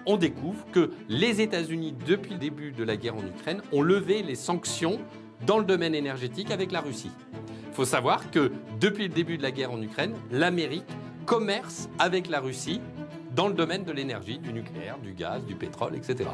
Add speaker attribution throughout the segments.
Speaker 1: on découvre que les États-Unis, depuis le début de la guerre en Ukraine, ont levé les sanctions dans le domaine énergétique avec la Russie. Il faut savoir que depuis le début de la guerre en Ukraine, l'Amérique commerce avec la Russie dans le domaine de l'énergie, du nucléaire, du gaz, du pétrole, etc.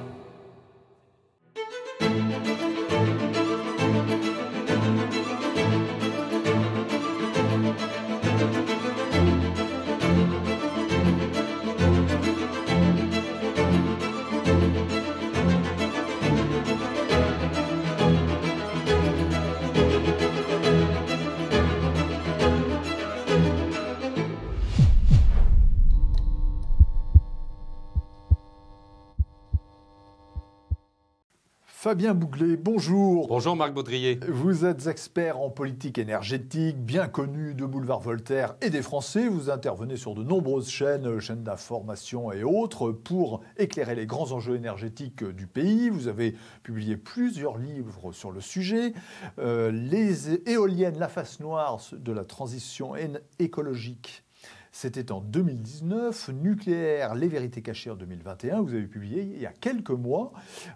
Speaker 2: Fabien Bouglet, bonjour.
Speaker 1: Bonjour Marc Baudrier.
Speaker 2: Vous êtes expert en politique énergétique, bien connu de Boulevard Voltaire et des Français. Vous intervenez sur de nombreuses chaînes d'information et autres pour éclairer les grands enjeux énergétiques du pays. Vous avez publié plusieurs livres sur le sujet. Les éoliennes, la face noire de la transition écologique. C'était en 2019, Nucléaire, les vérités cachées en 2021. Vous avez publié il y a quelques mois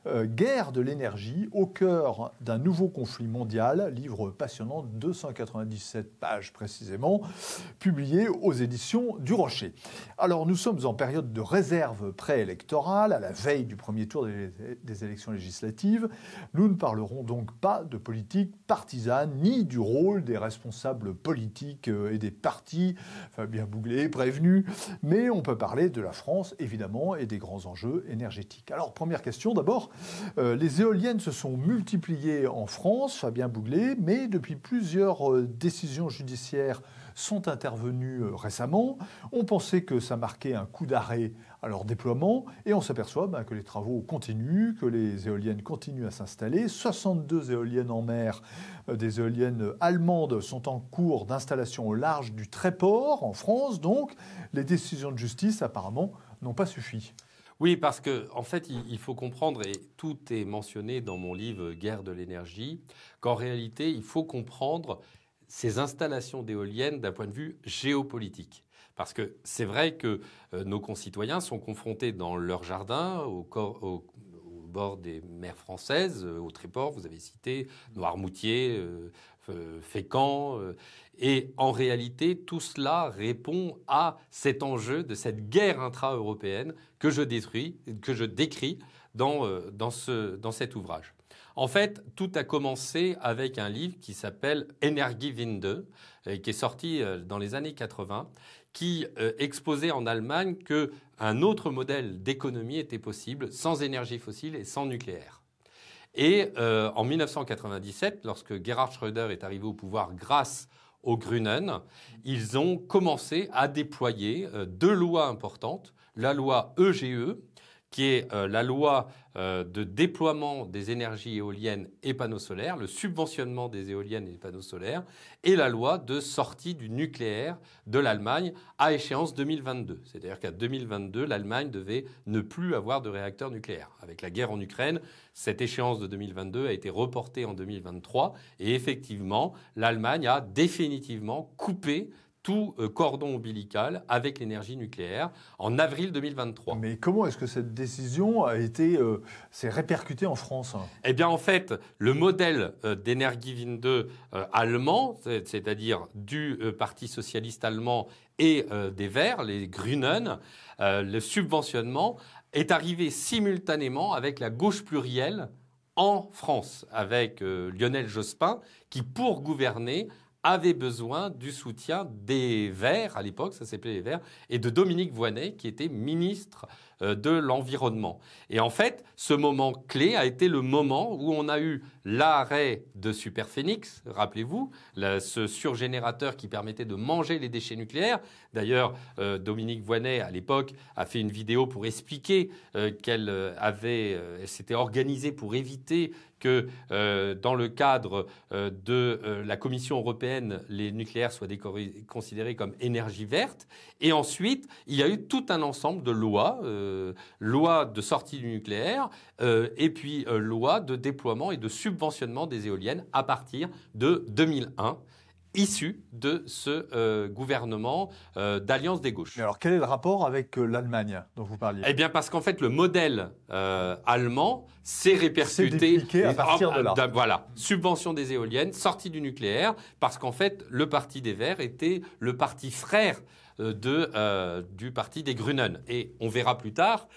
Speaker 2: Guerre de l'énergie au cœur d'un nouveau conflit mondial, livre passionnant, 297 pages précisément, publié aux éditions du Rocher. Alors nous sommes en période de réserve préélectorale, à la veille du premier tour des élections législatives. Nous ne parlerons donc pas de politique partisane, ni du rôle des responsables politiques et des partis. Fabien Bouglet prévenu, mais on peut parler de la France, évidemment, et des grands enjeux énergétiques. Alors, première question, d'abord, les éoliennes se sont multipliées en France, Fabien Bouglet, mais depuis plusieurs décisions judiciaires sont intervenues récemment. On pensait que ça marquait un coup d'arrêt à leur déploiement, et on s'aperçoit que les travaux continuent, que les éoliennes continuent à s'installer. 62 éoliennes en mer, des éoliennes allemandes sont en cours d'installation au large du Tréport, en France. Donc, les décisions de justice, apparemment, n'ont pas suffi.
Speaker 1: Oui, parce qu'en fait, il faut comprendre, et tout est mentionné dans mon livre « Guerre de l'énergie », qu'en réalité, il faut comprendre ces installations d'éoliennes d'un point de vue géopolitique. Parce que c'est vrai que nos concitoyens sont confrontés dans leur jardin, au bord des mers françaises, au Tréport, vous avez cité, Noirmoutier, Fécamp. Et en réalité, tout cela répond à cet enjeu de cette guerre intra-européenne que je décris dans cet ouvrage. En fait, tout a commencé avec un livre qui s'appelle Energiewende, qui est sorti dans les années 80, qui exposait en Allemagne qu'un autre modèle d'économie était possible sans énergie fossile et sans nucléaire. Et en 1997, lorsque Gerhard Schröder est arrivé au pouvoir grâce aux Grünen, ils ont commencé à déployer deux lois importantes. La loi EGE, qui est la loi de déploiement des énergies éoliennes et panneaux solaires, le subventionnement des éoliennes et des panneaux solaires, et la loi de sortie du nucléaire de l'Allemagne à échéance 2022. C'est-à-dire qu'à 2022, l'Allemagne devait ne plus avoir de réacteurs nucléaires. Avec la guerre en Ukraine, cette échéance de 2022 a été reportée en 2023, et effectivement, l'Allemagne a définitivement coupé tout cordon ombilical avec l'énergie nucléaire en avril 2023.
Speaker 2: Mais comment est-ce que cette décision s'est répercutée en France ?
Speaker 1: Eh bien, en fait, le modèle d'Energiewende allemand, c'est-à-dire du Parti socialiste allemand et des Verts, les Grünen, le subventionnement est arrivé simultanément avec la gauche plurielle en France, avec Lionel Jospin, qui, pour gouverner, avait besoin du soutien des Verts, à l'époque, ça s'appelait les Verts, et de Dominique Voynet, qui était ministre de l'Environnement. Et en fait, ce moment clé a été le moment où on a eu l'arrêt de Superphénix, rappelez-vous, ce surgénérateur qui permettait de manger les déchets nucléaires. D'ailleurs, Dominique Voynet, à l'époque, a fait une vidéo pour expliquer qu'elle s'était organisée pour éviter que dans le cadre de la Commission européenne, les nucléaires soient considérés comme énergie verte. Et ensuite, il y a eu tout un ensemble de lois, loi de sortie du nucléaire, et puis loi de déploiement et de subventionnement des éoliennes à partir de 2001. issu de ce gouvernement d'alliance des gauches.
Speaker 2: Mais alors, quel est le rapport avec l'Allemagne dont vous parliez?
Speaker 1: Eh bien, parce qu'en fait, le modèle allemand s'est répercuté.
Speaker 2: C'est dupliqué à partir de là.
Speaker 1: Voilà, subvention des éoliennes, sortie du nucléaire, parce qu'en fait, le parti des Verts était le parti frère du parti des Grünen. Et on verra plus tard,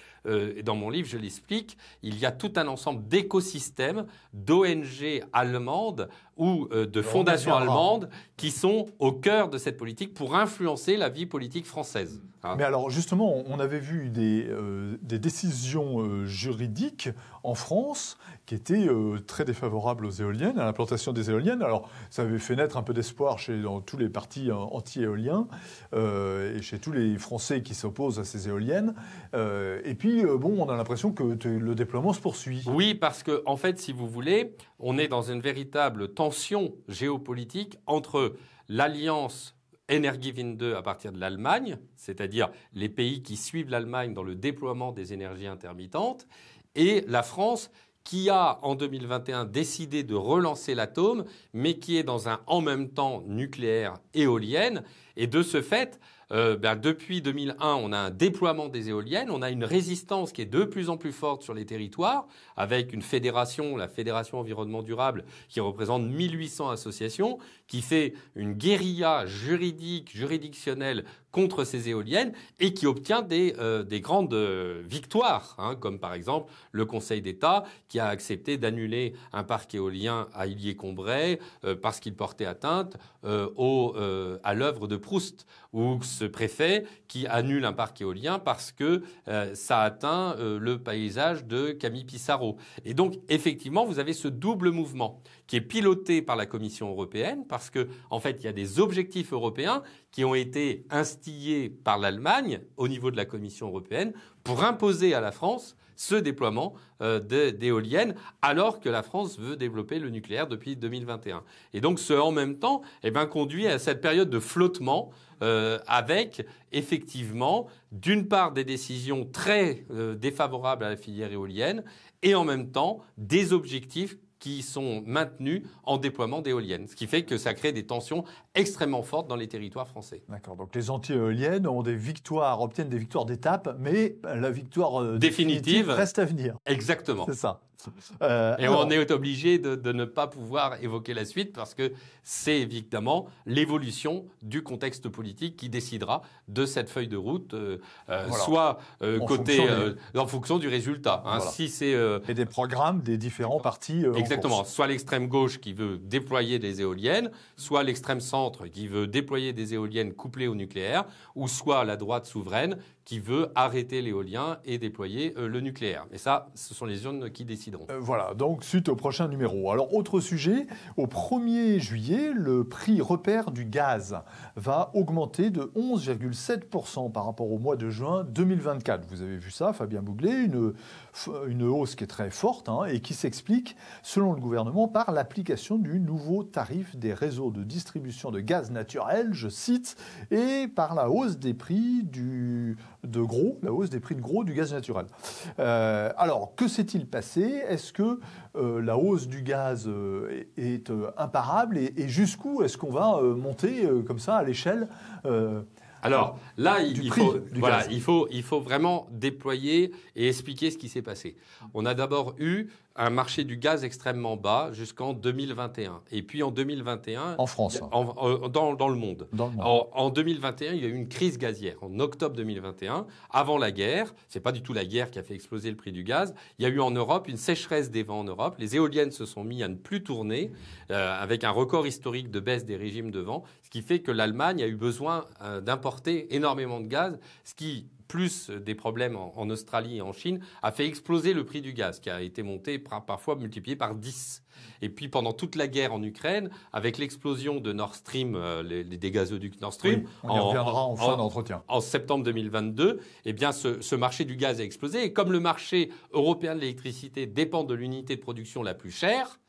Speaker 1: dans mon livre, je l'explique, il y a tout un ensemble d'écosystèmes, d'ONG allemandes ou de fondations allemandes qui sont au cœur de cette politique pour influencer la vie politique française.
Speaker 2: Mais alors justement, on avait vu des décisions juridiques en France qui étaient très défavorables aux éoliennes, à l'implantation des éoliennes. Alors ça avait fait naître un peu d'espoir dans tous les partis anti-éoliens et chez tous les Français qui s'opposent à ces éoliennes. Et puis, on a l'impression que le déploiement se poursuit.
Speaker 1: Oui, parce que, en fait, si vous voulez, on est dans une véritable tension géopolitique entre l'alliance Energiewende à partir de l'Allemagne, c'est-à-dire les pays qui suivent l'Allemagne dans le déploiement des énergies intermittentes, et la France qui a, en 2021, décidé de relancer l'atome, mais qui est dans un en même temps nucléaire éolienne. Et de ce fait, depuis 2001, on a un déploiement des éoliennes, on a une résistance qui est de plus en plus forte sur les territoires, avec une fédération, la Fédération Environnement Durable, qui représente 1800 associations, qui fait une guérilla juridictionnelle contre ces éoliennes et qui obtient des grandes victoires, comme par exemple le Conseil d'État qui a accepté d'annuler un parc éolien à Illiers-Combray parce qu'il portait atteinte à l'œuvre de Proust, ou ce préfet qui annule un parc éolien parce que ça atteint le paysage de Camille Pissarro. Et donc, effectivement, vous avez ce double mouvement qui est piloté par la Commission européenne parce que, en fait, il y a des objectifs européens qui ont été instillés par l'Allemagne au niveau de la Commission européenne pour imposer à la France ce déploiement d'éoliennes, alors que la France veut développer le nucléaire depuis 2021. Et donc, ce en même temps conduit à cette période de flottement avec, effectivement, d'une part des décisions très défavorables à la filière éolienne et en même temps des objectifs qui sont maintenus en déploiement d'éoliennes. Ce qui fait que ça crée des tensions extrêmement fortes dans les territoires français.
Speaker 2: D'accord. Donc les anti-éoliennes obtiennent des victoires d'étape, mais la victoire définitive reste à venir.
Speaker 1: Exactement.
Speaker 2: C'est ça.
Speaker 1: On est obligé de ne pas pouvoir évoquer la suite parce que c'est évidemment l'évolution du contexte politique qui décidera de cette feuille de route, soit en fonction du résultat.
Speaker 2: Voilà.
Speaker 1: Si c'est
Speaker 2: et des programmes des différents partis.
Speaker 1: Exactement. Soit l'extrême gauche qui veut déployer des éoliennes, soit l'extrême centre qui veut déployer des éoliennes couplées au nucléaire, ou soit la droite souveraine qui veut arrêter l'éolien et déployer le nucléaire. Et ça, ce sont les urnes qui décideront.
Speaker 2: Voilà, donc suite au prochain numéro. Alors, autre sujet, au 1er juillet, le prix repère du gaz va augmenter de 11,7% par rapport au mois de juin 2024. Vous avez vu ça, Fabien Bouglet, une hausse qui est très forte et qui s'explique, selon le gouvernement, par l'application du nouveau tarif des réseaux de distribution de gaz naturel, je cite, et par la hausse des prix de gros du gaz naturel. Alors, que s'est-il passé? Est-ce que la hausse du gaz est imparable et jusqu'où est-ce qu'on va monter comme ça à l'échelle
Speaker 1: Alors là, il faut vraiment déployer et expliquer ce qui s'est passé. On a d'abord eu un marché du gaz extrêmement bas jusqu'en 2021. Et puis en 2021...
Speaker 2: En France.
Speaker 1: Dans le monde. En 2021, il y a eu une crise gazière. En octobre 2021, avant la guerre, c'est pas du tout la guerre qui a fait exploser le prix du gaz, il y a eu en Europe une sécheresse des vents en Europe. Les éoliennes se sont mis à ne plus tourner avec un record historique de baisse des régimes de vent, ce qui fait que l'Allemagne a eu besoin d'importer énormément de gaz, ce qui, plus des problèmes en Australie et en Chine, a fait exploser le prix du gaz, qui a été monté parfois multiplié par 10. Et puis pendant toute la guerre en Ukraine, avec l'explosion de Nord Stream, des gazoducs Nord Stream,
Speaker 2: on y reviendra en fin d'entretien.
Speaker 1: En septembre 2022, ce marché du gaz a explosé. Et comme le marché européen de l'électricité dépend de l'unité de production la plus chère,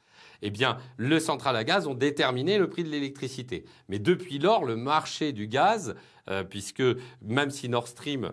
Speaker 1: les centrales à gaz ont déterminé le prix de l'électricité. Mais depuis lors, le marché du gaz puisque même si Nord Stream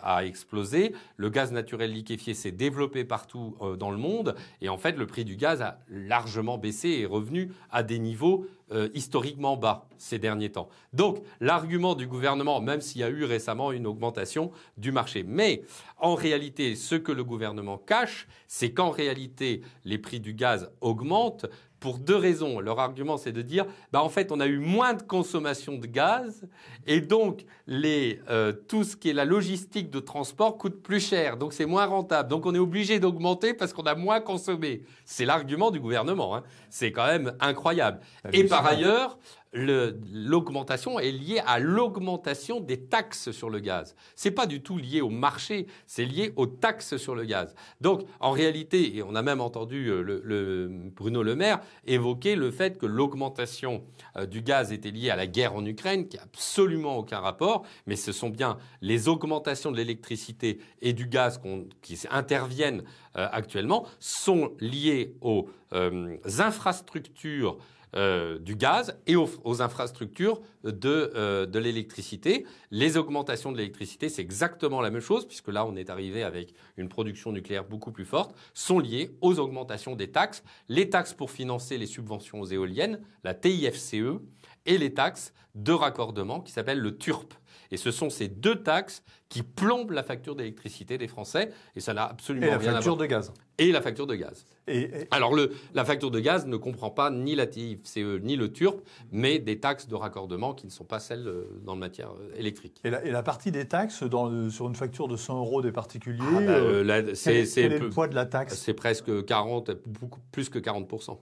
Speaker 1: a explosé, le gaz naturel liquéfié s'est développé partout dans le monde et en fait le prix du gaz a largement baissé et est revenu à des niveaux historiquement bas ces derniers temps. Donc l'argument du gouvernement, même s'il y a eu récemment une augmentation du marché, mais en réalité ce que le gouvernement cache, c'est qu'en réalité les prix du gaz augmentent pour deux raisons. Leur argument, c'est de dire, en fait, on a eu moins de consommation de gaz et donc tout ce qui est la logistique de transport coûte plus cher, donc c'est moins rentable. Donc on est obligé d'augmenter parce qu'on a moins consommé. C'est l'argument du gouvernement. Hein. C'est quand même incroyable. Et par ailleurs, l'augmentation est liée à l'augmentation des taxes sur le gaz. C'est pas du tout lié au marché, c'est lié aux taxes sur le gaz. Donc, en réalité, et on a même entendu Bruno Le Maire évoquer le fait que l'augmentation du gaz était liée à la guerre en Ukraine, qui n'a absolument aucun rapport, mais ce sont bien les augmentations de l'électricité et du gaz qui interviennent actuellement, sont liées aux infrastructures du gaz et aux infrastructures de l'électricité. Les augmentations de l'électricité, c'est exactement la même chose, puisque là, on est arrivé avec une production nucléaire beaucoup plus forte, sont liées aux augmentations des taxes. Les taxes pour financer les subventions aux éoliennes, la TIFCE, et les taxes de raccordement qui s'appellent le TURP. Et ce sont ces deux taxes qui plombent la facture d'électricité des Français. Et ça n'a absolument rien à voir.
Speaker 2: Et la facture de gaz.
Speaker 1: Et la facture de gaz. Alors, la facture de gaz ne comprend pas ni la TIFCE ni le TURP, mais des taxes de raccordement qui ne sont pas celles dans le matière électrique.
Speaker 2: Et la partie des taxes sur une facture de 100 € des particuliers,
Speaker 1: quel
Speaker 2: est le poids de la taxe?
Speaker 1: C'est presque 40, beaucoup plus que 40%.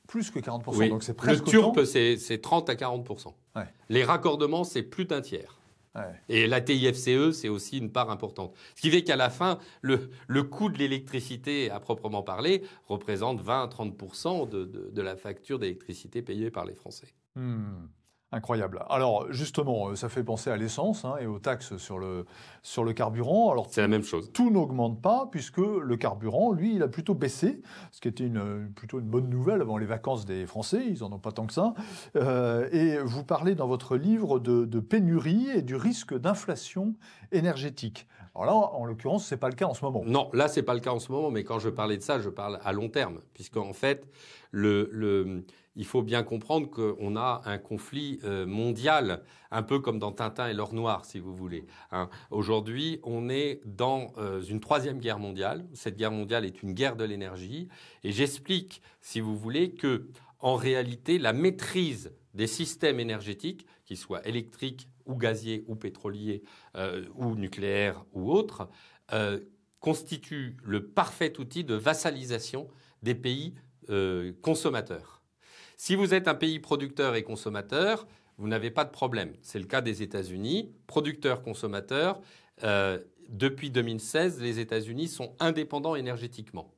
Speaker 2: Plus que 40%,
Speaker 1: oui.
Speaker 2: Donc c'est presque
Speaker 1: le TURP, c'est 30 à 40%.
Speaker 2: Ouais.
Speaker 1: Les raccordements, c'est plus d'un tiers.
Speaker 2: Ouais.
Speaker 1: Et la TIFCE, c'est aussi une part importante. Ce qui fait qu'à la fin, le coût de l'électricité, à proprement parler, représente 20 à 30% de la facture d'électricité payée par les Français.
Speaker 2: Incroyable. Alors justement, ça fait penser à l'essence et aux taxes sur le carburant. Alors
Speaker 1: c'est la même chose.
Speaker 2: Tout n'augmente pas puisque le carburant, lui, il a plutôt baissé, ce qui était plutôt une bonne nouvelle avant les vacances des Français. Ils n'en ont pas tant que ça. Et vous parlez dans votre livre de pénurie et du risque d'inflation énergétique. Alors là, en l'occurrence, c'est pas le cas en ce moment.
Speaker 1: Non, là, c'est pas le cas en ce moment. Mais quand je parlais de ça, je parle à long terme, puisqu'en fait, il faut bien comprendre qu'on a un conflit mondial, un peu comme dans Tintin et l'or noir, si vous voulez. Aujourd'hui, on est dans une troisième guerre mondiale. Cette guerre mondiale est une guerre de l'énergie. Et j'explique, si vous voulez, que en réalité, la maîtrise des systèmes énergétiques, qu'ils soient électriques ou gaziers ou pétroliers ou nucléaires ou autres, constitue le parfait outil de vassalisation des pays consommateurs. Si vous êtes un pays producteur et consommateur, vous n'avez pas de problème. C'est le cas des États-Unis. Producteurs-consommateurs, depuis 2016, les États-Unis sont indépendants énergétiquement.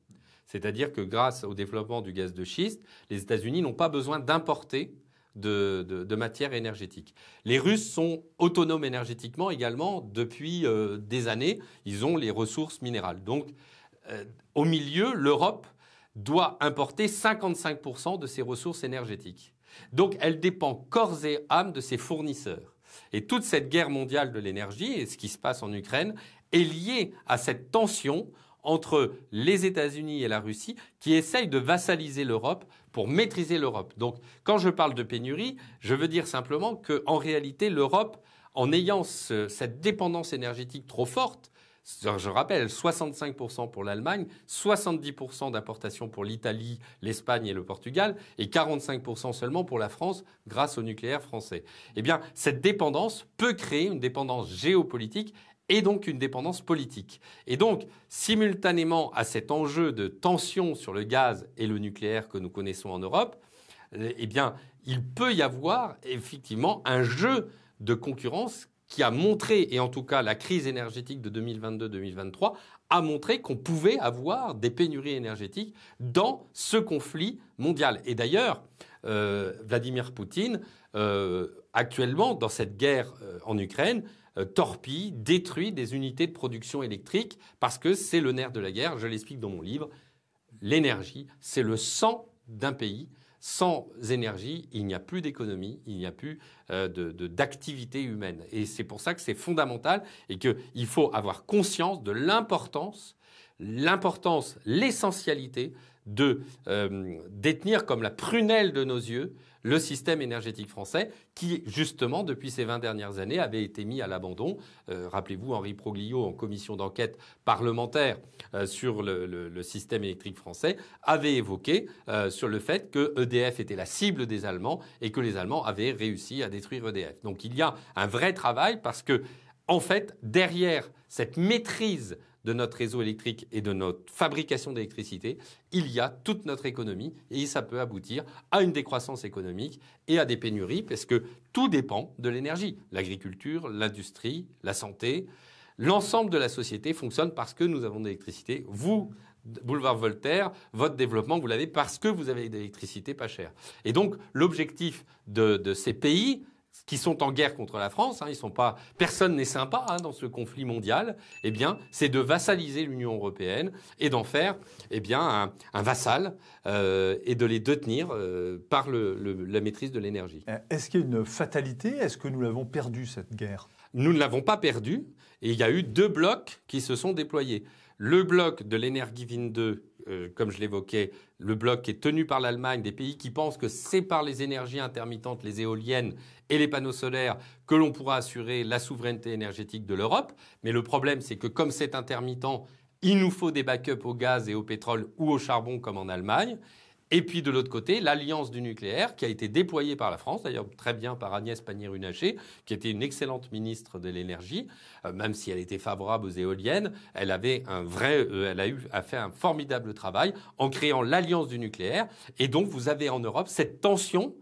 Speaker 1: C'est-à-dire que grâce au développement du gaz de schiste, les États-Unis n'ont pas besoin d'importer de matières énergétiques. Les Russes sont autonomes énergétiquement également depuis des années. Ils ont les ressources minérales. Donc, au milieu, l'Europe doit importer 55% de ses ressources énergétiques. Donc, elle dépend corps et âme de ses fournisseurs. Et toute cette guerre mondiale de l'énergie, et ce qui se passe en Ukraine, est liée à cette tension entre les États-Unis et la Russie qui essayent de vassaliser l'Europe pour maîtriser l'Europe. Donc, quand je parle de pénurie, je veux dire simplement qu'en réalité, l'Europe, en ayant cette dépendance énergétique trop forte, je rappelle, 65% pour l'Allemagne, 70% d'importation pour l'Italie, l'Espagne et le Portugal, et 45% seulement pour la France grâce au nucléaire français. Eh bien, cette dépendance peut créer une dépendance géopolitique et donc une dépendance politique. Et donc, simultanément à cet enjeu de tension sur le gaz et le nucléaire que nous connaissons en Europe, eh bien, il peut y avoir effectivement un jeu de concurrence qui a montré, et en tout cas la crise énergétique de 2022-2023, a montré qu'on pouvait avoir des pénuries énergétiques dans ce conflit mondial. Et d'ailleurs, Vladimir Poutine, actuellement, dans cette guerre en Ukraine, torpille, détruit des unités de production électrique parce que c'est le nerf de la guerre. Je l'explique dans mon livre. L'énergie, c'est le sang d'un pays. sans énergie, il n'y a plus d'économie, il n'y a plus d'activité humaine. Et c'est pour ça que c'est fondamental et qu'il faut avoir conscience de l'importance, l'essentialité de détenir comme la prunelle de nos yeux le système énergétique français qui, justement, depuis ces 20 dernières années, avait été mis à l'abandon. Rappelez-vous, Henri Proglio, en commission d'enquête parlementaire sur le système électrique français, avait évoqué sur le fait que EDF était la cible des Allemands et que les Allemands avaient réussi à détruire EDF. Donc il y a un vrai travail parce que, en fait, derrière cette maîtrise de notre réseau électrique et de notre fabrication d'électricité, il y a toute notre économie et ça peut aboutir à une décroissance économique et à des pénuries parce que tout dépend de l'énergie. L'agriculture, l'industrie, la santé, l'ensemble de la société fonctionne parce que nous avons de l'électricité. Vous, Boulevard Voltaire, votre développement, vous l'avez parce que vous avez de l'électricité pas chère. Et donc, l'objectif de ces pays qui sont en guerre contre la France, ils sont pas, personne n'est sympa dans ce conflit mondial, eh bien, c'est de vassaliser l'Union européenne et d'en faire un vassal et de les détenir par la maîtrise de l'énergie.
Speaker 2: Est-ce qu'il y a une fatalité? Est-ce que nous l'avons perdue, cette guerre?
Speaker 1: Nous ne l'avons pas perdue et il y a eu 2 blocs qui se sont déployés. Le bloc de l'Energiewind 2, comme je l'évoquais, le bloc qui est tenu par l'Allemagne, des pays qui pensent que c'est par les énergies intermittentes, les éoliennes et les panneaux solaires que l'on pourra assurer la souveraineté énergétique de l'Europe. Mais le problème, c'est que comme c'est intermittent, il nous faut des backups au gaz et au pétrole ou au charbon comme en Allemagne. Et puis de l'autre côté, l'alliance du nucléaire qui a été déployée par la France, d'ailleurs très bien par Agnès Pannier-Runacher, qui était une excellente ministre de l'énergie, même si elle était favorable aux éoliennes, elle avait a fait un formidable travail en créant l'alliance du nucléaire. Et donc vous avez en Europe cette tension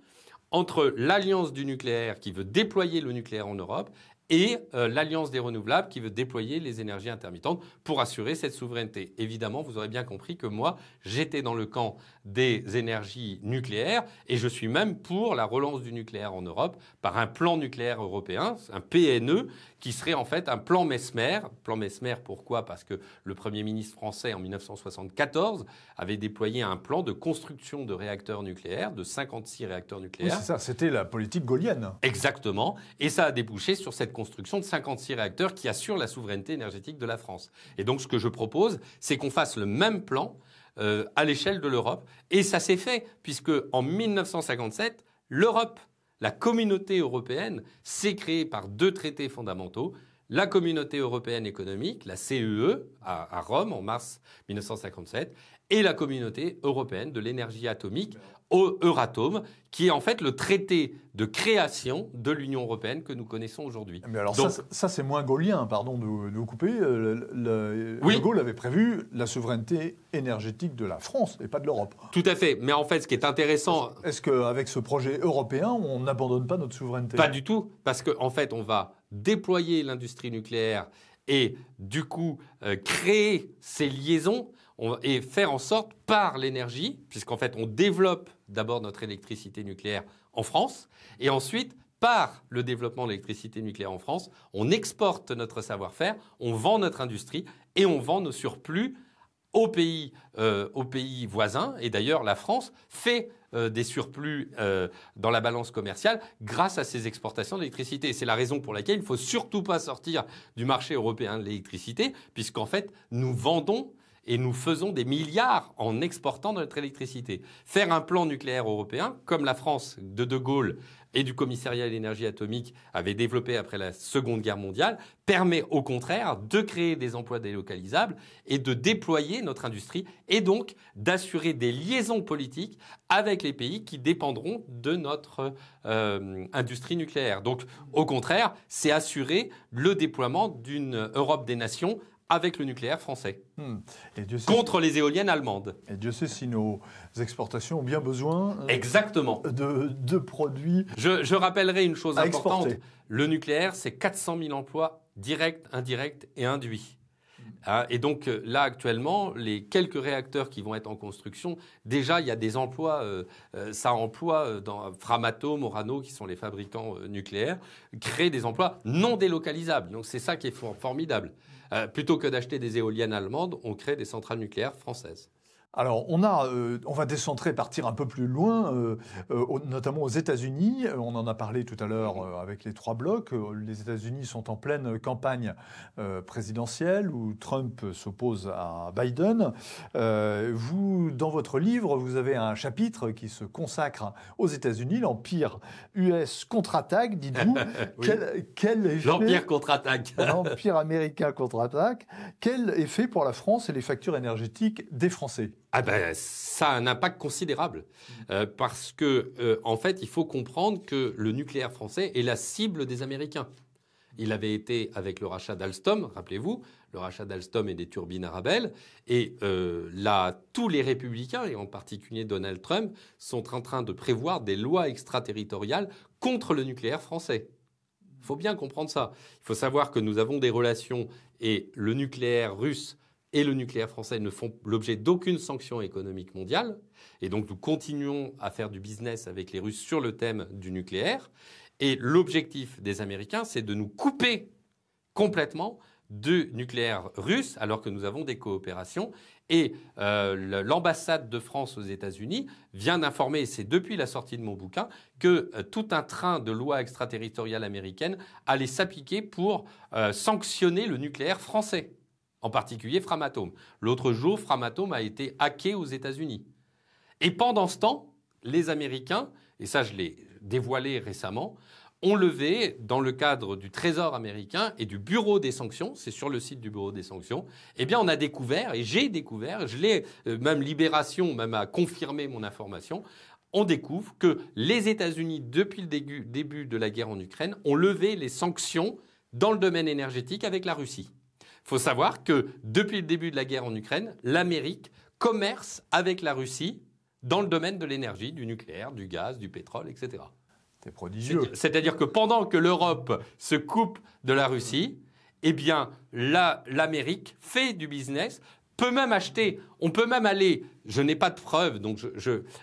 Speaker 1: entre l'alliance du nucléaire qui veut déployer le nucléaire en Europe et l'Alliance des renouvelables qui veut déployer les énergies intermittentes pour assurer cette souveraineté. Évidemment, vous aurez bien compris que moi, j'étais dans le camp des énergies nucléaires et je suis même pour la relance du nucléaire en Europe par un plan nucléaire européen, un PNE, qui serait en fait un plan Messmer. Plan Messmer, pourquoi? Parce que le Premier ministre français, en 1974, avait déployé un plan de construction de réacteurs nucléaires, de 56 réacteurs nucléaires.
Speaker 2: Oui, c'est ça, c'était la politique gaullienne.
Speaker 1: Exactement. Et ça a débouché sur cette construction de 56 réacteurs qui assurent la souveraineté énergétique de la France. Et donc, ce que je propose, c'est qu'on fasse le même plan à l'échelle de l'Europe. Et ça s'est fait, puisque en 1957, l'Europe, la communauté européenne, s'est créée par 2 traités fondamentaux. La communauté européenne économique, la CEE, à Rome, en mars 1957, et la communauté européenne de l'énergie atomique, Euratom, qui est en fait le traité de création de l'Union européenne que nous connaissons aujourd'hui.
Speaker 2: Mais alors donc, ça c'est moins gaullien, pardon de vous couper.
Speaker 1: Oui.
Speaker 2: De Gaulle avait prévu la souveraineté énergétique de la France et pas de l'Europe.
Speaker 1: Tout à fait. Mais en fait, ce qui est intéressant...
Speaker 2: Est-ce qu'avec ce projet européen, on n'abandonne pas notre souveraineté?
Speaker 1: Pas du tout. Parce qu'en fait, on va déployer l'industrie nucléaire et du coup créer ces liaisons et faire en sorte par l'énergie, puisqu'en fait on développe d'abord notre électricité nucléaire en France et ensuite par le développement de l'électricité nucléaire en France, on exporte notre savoir-faire, on vend notre industrie et on vend nos surplus aux pays voisins. Et d'ailleurs, la France fait des surplus dans la balance commerciale grâce à ses exportations d'électricité. Et c'est la raison pour laquelle il ne faut surtout pas sortir du marché européen de l'électricité, puisqu'en fait, nous vendons et nous faisons des milliards en exportant notre électricité. Faire un plan nucléaire européen, comme la France de Gaulle et du commissariat à l'énergie atomique avait développé après la Seconde Guerre mondiale, permet au contraire de créer des emplois délocalisables et de déployer notre industrie et donc d'assurer des liaisons politiques avec les pays qui dépendront de notre industrie nucléaire. Donc, au contraire, c'est assurer le déploiement d'une Europe des nations avec le nucléaire français, contre les éoliennes allemandes.
Speaker 2: Et Dieu sait si nos exportations ont bien besoin
Speaker 1: Exactement.
Speaker 2: De produits.
Speaker 1: Je rappellerai une chose importante.
Speaker 2: Exporter.
Speaker 1: Le nucléaire, c'est 400 000 emplois directs, indirects et induits. Et donc là, actuellement, les quelques réacteurs qui vont être en construction, déjà, il y a des emplois, ça emploie dans Framatome, Orano, qui sont les fabricants nucléaires, créent des emplois non délocalisables. Donc c'est ça qui est formidable. Plutôt que d'acheter des éoliennes allemandes, on crée des centrales nucléaires françaises.
Speaker 2: Alors, on va décentrer, partir un peu plus loin, notamment aux États-Unis. On en a parlé tout à l'heure avec les 3 blocs. Les États-Unis sont en pleine campagne présidentielle où Trump s'oppose à Biden. Vous, dans votre livre, vous avez un chapitre qui se consacre aux États-Unis, l'Empire US contre-attaque, dites-vous.
Speaker 1: Oui.
Speaker 2: Quel effet...
Speaker 1: L'Empire contre-attaque.
Speaker 2: L'Empire américain contre-attaque. Quel effet pour la France et les factures énergétiques des Français?
Speaker 1: Ah ben, ça a un impact considérable parce que, en fait, il faut comprendre que le nucléaire français est la cible des Américains. Il avait été avec le rachat d'Alstom, rappelez-vous, le rachat d'Alstom et des turbines Arabelle. Et là, tous les républicains, et en particulier Donald Trump, sont en train de prévoir des lois extraterritoriales contre le nucléaire français. Il faut bien comprendre ça. Il faut savoir que nous avons des relations et le nucléaire russe et le nucléaire français ne font l'objet d'aucune sanction économique mondiale. Et donc, nous continuons à faire du business avec les Russes sur le thème du nucléaire. Et l'objectif des Américains, c'est de nous couper complètement du nucléaire russe, alors que nous avons des coopérations. Et l'ambassade de France aux États-Unis vient d'informer, et c'est depuis la sortie de mon bouquin, que tout un train de lois extraterritoriales américaines allait s'appliquer pour sanctionner le nucléaire français. En particulier Framatome. L'autre jour, Framatome a été hacké aux États-Unis. Et pendant ce temps, les Américains, et ça je l'ai dévoilé récemment, ont levé, dans le cadre du Trésor américain et du Bureau des sanctions, c'est sur le site du Bureau des sanctions, eh bien on a découvert, et j'ai découvert, je l'ai, même Libération même a confirmé mon information, on découvre que les États-Unis, depuis le début de la guerre en Ukraine, ont levé les sanctions dans le domaine énergétique avec la Russie. Il faut savoir que depuis le début de la guerre en Ukraine, l'Amérique commerce avec la Russie dans le domaine de l'énergie, du nucléaire, du gaz, du pétrole, etc.
Speaker 2: C'est prodigieux.
Speaker 1: C'est-à-dire que pendant que l'Europe se coupe de la Russie, eh bien, l'Amérique fait du business, peut même acheter, on peut même aller, je n'ai pas de preuves,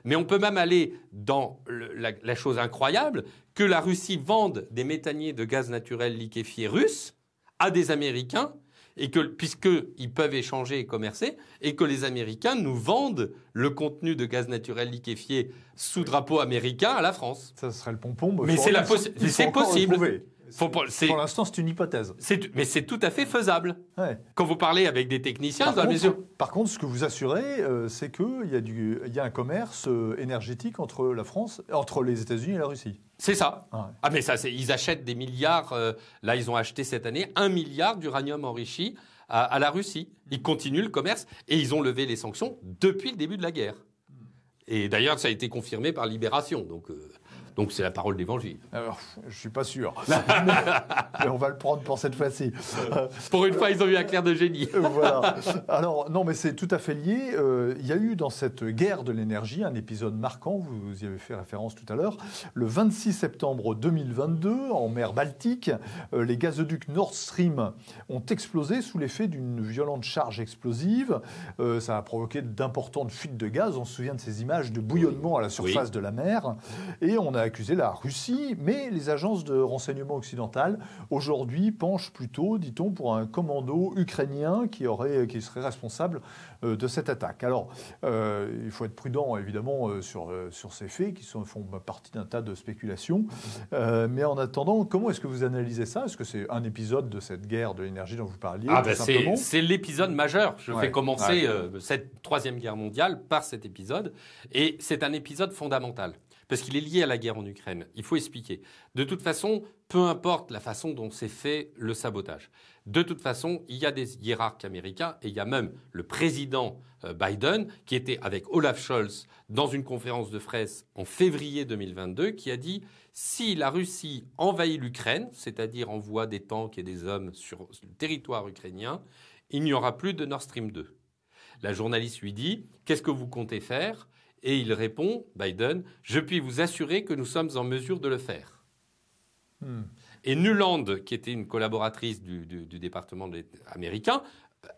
Speaker 1: mais on peut même aller dans la chose incroyable, que la Russie vende des méthaniers de gaz naturel liquéfié russes à des Américains, et que, puisqu'ils peuvent échanger et commercer, et que les Américains nous vendent le contenu de gaz naturel liquéfié sous drapeau américain à la France.
Speaker 2: Ça serait le pompon.
Speaker 1: Mais c'est possible. Pour
Speaker 2: l'instant, c'est une hypothèse.
Speaker 1: Mais c'est tout à fait faisable.
Speaker 2: Ouais.
Speaker 1: Quand vous parlez avec des techniciens,
Speaker 2: par contre, ce que vous assurez, c'est qu'il y a un commerce énergétique entre la France, entre les États-Unis et la Russie.
Speaker 1: C'est ça.
Speaker 2: Ah, ouais.
Speaker 1: Ah mais ça, ils achètent des milliards. Là, ils ont acheté cette année 1 milliard d'uranium enrichi à la Russie. Ils continuent le commerce et ils ont levé les sanctions depuis le début de la guerre. Et d'ailleurs, ça a été confirmé par Libération. Donc c'est la parole d'Évangile.
Speaker 2: Alors, je suis pas sûr. mais on va le prendre pour cette fois-ci.
Speaker 1: Pour une fois, ils ont eu un clair de génie.
Speaker 2: Voilà. Alors, non, mais c'est tout à fait lié. Il y a eu dans cette guerre de l'énergie un épisode marquant, vous y avez fait référence tout à l'heure. Le 26 septembre 2022, en mer Baltique, les gazoducs Nord Stream ont explosé sous l'effet d'une violente charge explosive. Ça a provoqué d'importantes fuites de gaz. On se souvient de ces images de bouillonnement à la surface de la mer. Et on a accusé la Russie, mais les agences de renseignement occidentales, aujourd'hui, penchent plutôt, dit-on, pour un commando ukrainien qui serait responsable de cette attaque. Alors, il faut être prudent, évidemment, sur ces faits qui font partie d'un tas de spéculations. Mais en attendant, comment est-ce que vous analysez ça? Est-ce que c'est un épisode de cette guerre de l'énergie dont vous parliez?
Speaker 1: C'est l'épisode majeur. Je fais commencer cette Troisième Guerre mondiale par cet épisode. Et c'est un épisode fondamental. Parce qu'il est lié à la guerre en Ukraine. Il faut expliquer. De toute façon, peu importe la façon dont s'est fait le sabotage. De toute façon, il y a des hiérarques américains et il y a même le président Biden qui était avec Olaf Scholz dans une conférence de presse en février 2022 qui a dit si la Russie envahit l'Ukraine, c'est-à-dire envoie des tanks et des hommes sur le territoire ukrainien, il n'y aura plus de Nord Stream 2. La journaliste lui dit qu'est-ce que vous comptez faire ? Et il répond, Biden, « Je puis vous assurer que nous sommes en mesure de le faire. » Et Nuland, qui était une collaboratrice du département américain,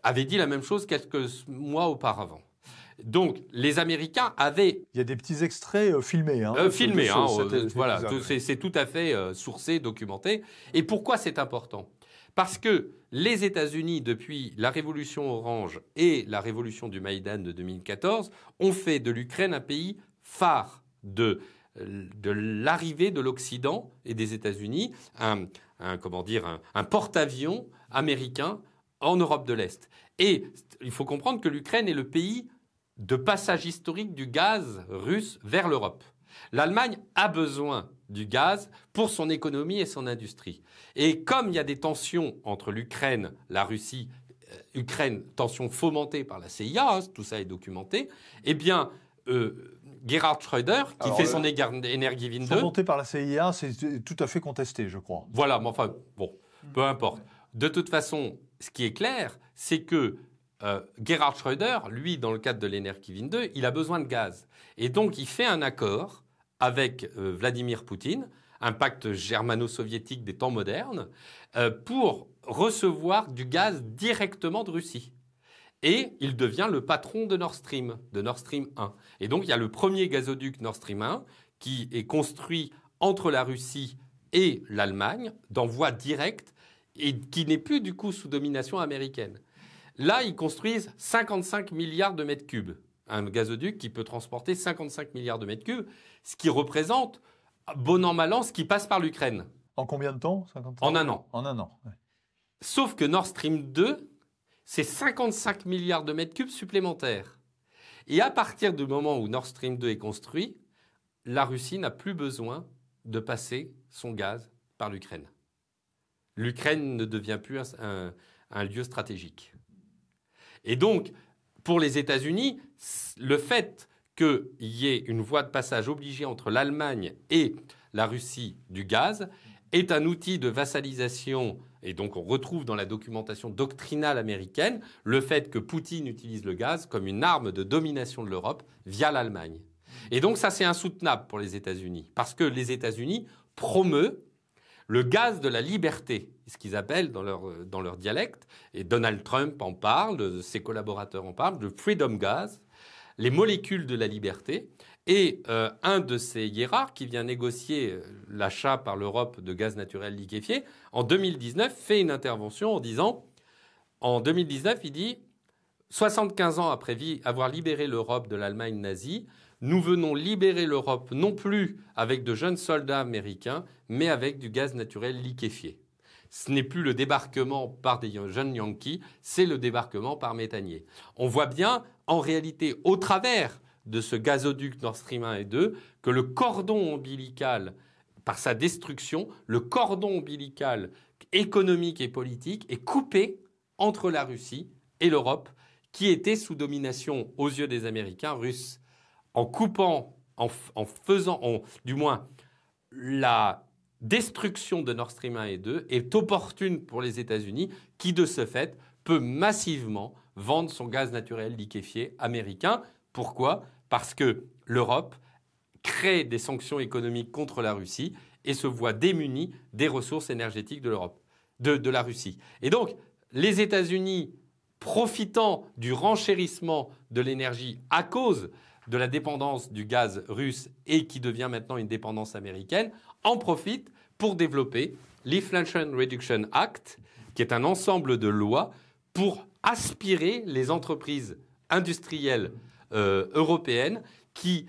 Speaker 1: avait dit la même chose quelques mois auparavant. Donc, les Américains avaient...
Speaker 2: Il y a des petits extraits filmés.
Speaker 1: Voilà, c'est tout à fait sourcé, documenté. Et pourquoi c'est important ? Parce que les États-Unis, depuis la révolution orange et la révolution du Maïdan de 2014, ont fait de l'Ukraine un pays phare de l'arrivée de l'Occident et des États-Unis, un porte-avions américain en Europe de l'Est. Et il faut comprendre que l'Ukraine est le pays de passage historique du gaz russe vers l'Europe. L'Allemagne a besoin du gaz pour son économie et son industrie. Et comme il y a des tensions entre l'Ukraine, la Russie, Ukraine, tensions fomentées par la CIA, tout ça est documenté, eh bien, Gerhard Schröder, qui fait son Energiewende...
Speaker 2: Fomenté par la CIA, c'est tout à fait contesté, je crois.
Speaker 1: Voilà, mais enfin, bon, peu importe. De toute façon, ce qui est clair, c'est que Gerhard Schröder, lui, dans le cadre de l'Energiewende, il a besoin de gaz. Et donc, il fait un accord avec Vladimir Poutine, un pacte germano-soviétique des temps modernes, pour recevoir du gaz directement de Russie. Et il devient le patron de Nord Stream 1. Et donc, il y a le premier gazoduc Nord Stream 1 qui est construit entre la Russie et l'Allemagne, d'envoi direct, et qui n'est plus du coup sous domination américaine. Là, ils construisent 55 milliards de mètres cubes. Un gazoduc qui peut transporter 55 milliards de mètres cubes, ce qui représente, bon an, mal an, ce qui passe par l'Ukraine.
Speaker 2: En combien de temps 55
Speaker 1: En un an.
Speaker 2: En un an, ouais.
Speaker 1: Sauf que Nord Stream 2, c'est 55 milliards de mètres cubes supplémentaires. Et à partir du moment où Nord Stream 2 est construit, la Russie n'a plus besoin de passer son gaz par l'Ukraine. L'Ukraine ne devient plus un lieu stratégique. Et donc, pour les États-Unis, le fait qu'il y ait une voie de passage obligée entre l'Allemagne et la Russie du gaz est un outil de vassalisation. Et donc, on retrouve dans la documentation doctrinale américaine le fait que Poutine utilise le gaz comme une arme de domination de l'Europe via l'Allemagne. Et donc, ça, c'est insoutenable pour les États-Unis, parce que les États-Unis promeuvent le gaz de la liberté, ce qu'ils appellent dans leur dialecte, et Donald Trump en parle, ses collaborateurs en parlent, le freedom gas, les molécules de la liberté. Et un de ces hiérarques qui vient négocier l'achat par l'Europe de gaz naturel liquéfié, en 2019, fait une intervention en disant, en 2019, il dit, 75 ans après avoir libéré l'Europe de l'Allemagne nazie, nous venons libérer l'Europe non plus avec de jeunes soldats américains, mais avec du gaz naturel liquéfié. Ce n'est plus le débarquement par des jeunes Yankees, c'est le débarquement par méthanier. On voit bien, en réalité, au travers de ce gazoduc Nord Stream 1 et 2, que le cordon ombilical, par sa destruction, le cordon ombilical économique et politique est coupé entre la Russie et l'Europe, qui était sous domination, aux yeux des Américains, russe. En coupant, du moins, la destruction de Nord Stream 1 et 2 est opportune pour les États-Unis, qui, de ce fait, peut massivement vendre son gaz naturel liquéfié américain. Pourquoi ? Parce que l'Europe crée des sanctions économiques contre la Russie et se voit démunie des ressources énergétiques de l'Europe, de la Russie. Et donc, les États-Unis, profitant du renchérissement de l'énergie à cause de la dépendance du gaz russe et qui devient maintenant une dépendance américaine, en profitent pour développer l'Inflation Reduction Act, qui est un ensemble de lois pour aspirer les entreprises industrielles européennes qui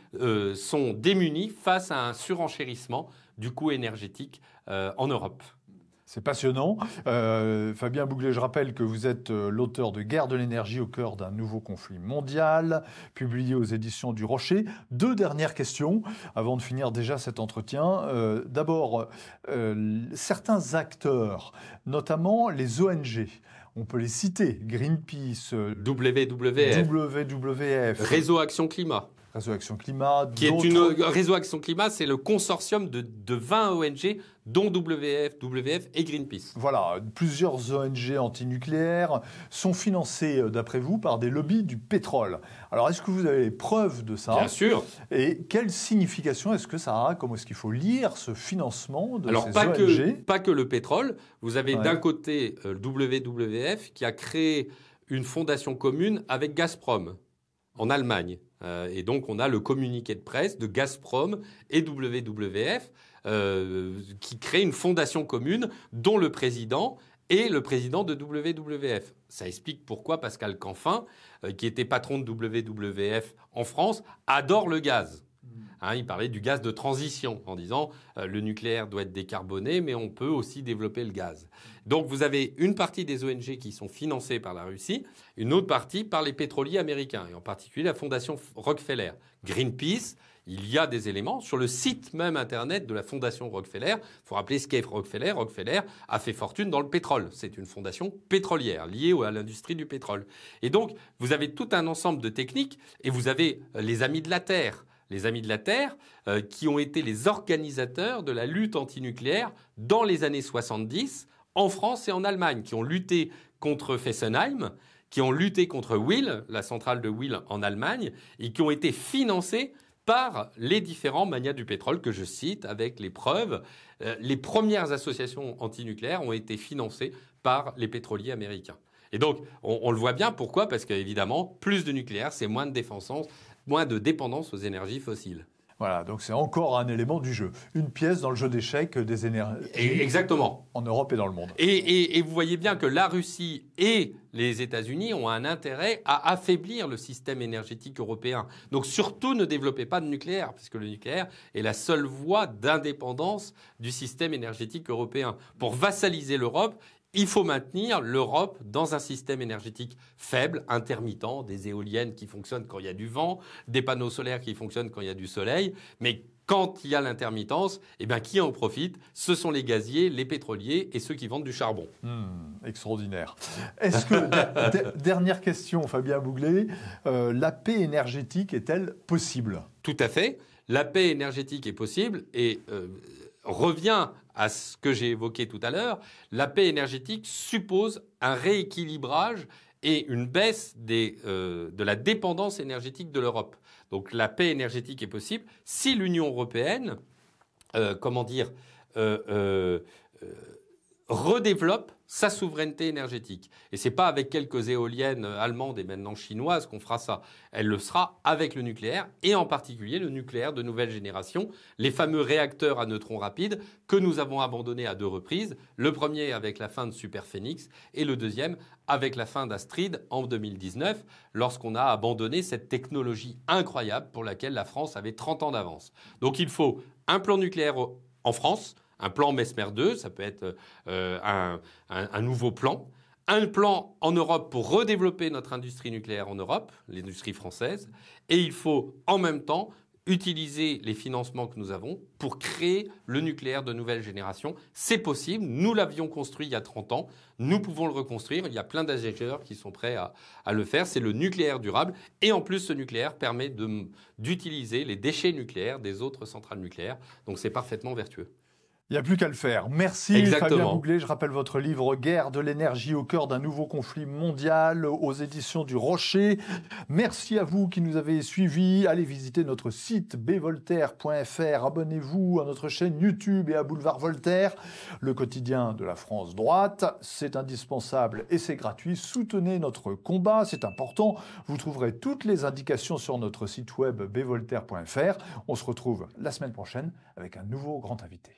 Speaker 1: sont démunies face à un surenchérissement du coût énergétique en Europe.
Speaker 2: C'est passionnant. Fabien Bouglet, je rappelle que vous êtes l'auteur de Guerre de l'énergie au cœur d'un nouveau conflit mondial, publié aux éditions du Rocher. 2 dernières questions avant de finir déjà cet entretien. D'abord, certains acteurs, notamment les ONG, on peut les citer, Greenpeace, WWF,
Speaker 1: Réseau Action Climat.
Speaker 2: Réseau Action Climat.
Speaker 1: Réseau Action Climat, c'est le consortium de 20 ONG, dont WWF et Greenpeace.
Speaker 2: Voilà, plusieurs ONG antinucléaires sont financées, d'après vous, par des lobbies du pétrole. Alors, est-ce que vous avez les preuves de ça ?
Speaker 1: Bien sûr.
Speaker 2: Et quelle signification est-ce que ça a ? Comment est-ce qu'il faut lire ce financement de ces ONG ?
Speaker 1: Pas que le pétrole. Vous avez d'un côté WWF qui a créé une fondation commune avec Gazprom en Allemagne. Et donc, on a le communiqué de presse de Gazprom et WWF qui crée une fondation commune dont le président et le président de WWF. Ça explique pourquoi Pascal Canfin, qui était patron de WWF en France, adore le gaz. Hein, il parlait du gaz de transition en disant le nucléaire doit être décarboné, mais on peut aussi développer le gaz. Donc vous avez une partie des ONG qui sont financées par la Russie, une autre partie par les pétroliers américains, et en particulier la fondation Rockefeller. Greenpeace, il y a des éléments sur le site même internet de la fondation Rockefeller. Il faut rappeler ce qu'est Rockefeller. Rockefeller a fait fortune dans le pétrole. C'est une fondation pétrolière liée à l'industrie du pétrole. Et donc vous avez tout un ensemble de techniques et vous avez les Amis de la Terre. Les Amis de la Terre, qui ont été les organisateurs de la lutte antinucléaire dans les années 70 en France et en Allemagne, qui ont lutté contre Fessenheim, qui ont lutté contre Wil, la centrale de Wil en Allemagne, et qui ont été financés par les différents magnats du pétrole que je cite avec les preuves. Les premières associations antinucléaires ont été financées par les pétroliers américains. Et donc, on le voit bien. Pourquoi ? Parce qu'évidemment, plus de nucléaire, c'est moins de dépendance aux énergies fossiles.
Speaker 2: Voilà, donc c'est encore un élément du jeu. Une pièce dans le jeu d'échecs des énergies.
Speaker 1: Exactement.
Speaker 2: En Europe et dans le monde.
Speaker 1: Et vous voyez bien que la Russie et les États-Unis ont un intérêt à affaiblir le système énergétique européen. Donc surtout ne développez pas de nucléaire, puisque le nucléaire est la seule voie d'indépendance du système énergétique européen. Pour vassaliser l'Europe, il faut maintenir l'Europe dans un système énergétique faible, intermittent, des éoliennes qui fonctionnent quand il y a du vent, des panneaux solaires qui fonctionnent quand il y a du soleil. Mais quand il y a l'intermittence, eh bien, qui en profite ? Ce sont les gaziers, les pétroliers et ceux qui vendent du charbon.
Speaker 2: Extraordinaire. Est-ce que, dernière question, Fabien Bouglet, la paix énergétique est-elle possible ?
Speaker 1: Tout à fait. La paix énergétique est possible et revient à ce que j'ai évoqué tout à l'heure. La paix énergétique suppose un rééquilibrage et une baisse de la dépendance énergétique de l'Europe. Donc la paix énergétique est possible si l'Union européenne, redéveloppe sa souveraineté énergétique. Et c'est pas avec quelques éoliennes allemandes et maintenant chinoises qu'on fera ça. Elle le sera avec le nucléaire et en particulier le nucléaire de nouvelle génération, les fameux réacteurs à neutrons rapides que nous avons abandonnés à 2 reprises. Le premier avec la fin de Superphénix et le deuxième avec la fin d'Astrid en 2019 lorsqu'on a abandonné cette technologie incroyable pour laquelle la France avait 30 ans d'avance. Donc il faut un plan nucléaire en France, un plan Mesmer 2, ça peut être un nouveau plan. Un plan en Europe pour redévelopper notre industrie nucléaire en Europe, l'industrie française. Et il faut en même temps utiliser les financements que nous avons pour créer le nucléaire de nouvelle génération. C'est possible, nous l'avions construit il y a 30 ans, nous pouvons le reconstruire. Il y a plein d'ingénieurs qui sont prêts à le faire. C'est le nucléaire durable. Et en plus, ce nucléaire permet d'utiliser les déchets nucléaires des autres centrales nucléaires. Donc c'est parfaitement vertueux.
Speaker 2: Il n'y a plus qu'à le faire. Merci
Speaker 1: Exactement.
Speaker 2: Fabien Bouglet. Je rappelle votre livre « Guerre de l'énergie au cœur d'un nouveau conflit mondial » aux éditions du Rocher. Merci à vous qui nous avez suivis. Allez visiter notre site bvoltaire.fr. Abonnez-vous à notre chaîne YouTube et à Boulevard Voltaire. Le quotidien de la France droite, c'est indispensable et c'est gratuit. Soutenez notre combat, c'est important. Vous trouverez toutes les indications sur notre site web bvoltaire.fr. On se retrouve la semaine prochaine avec un nouveau grand invité.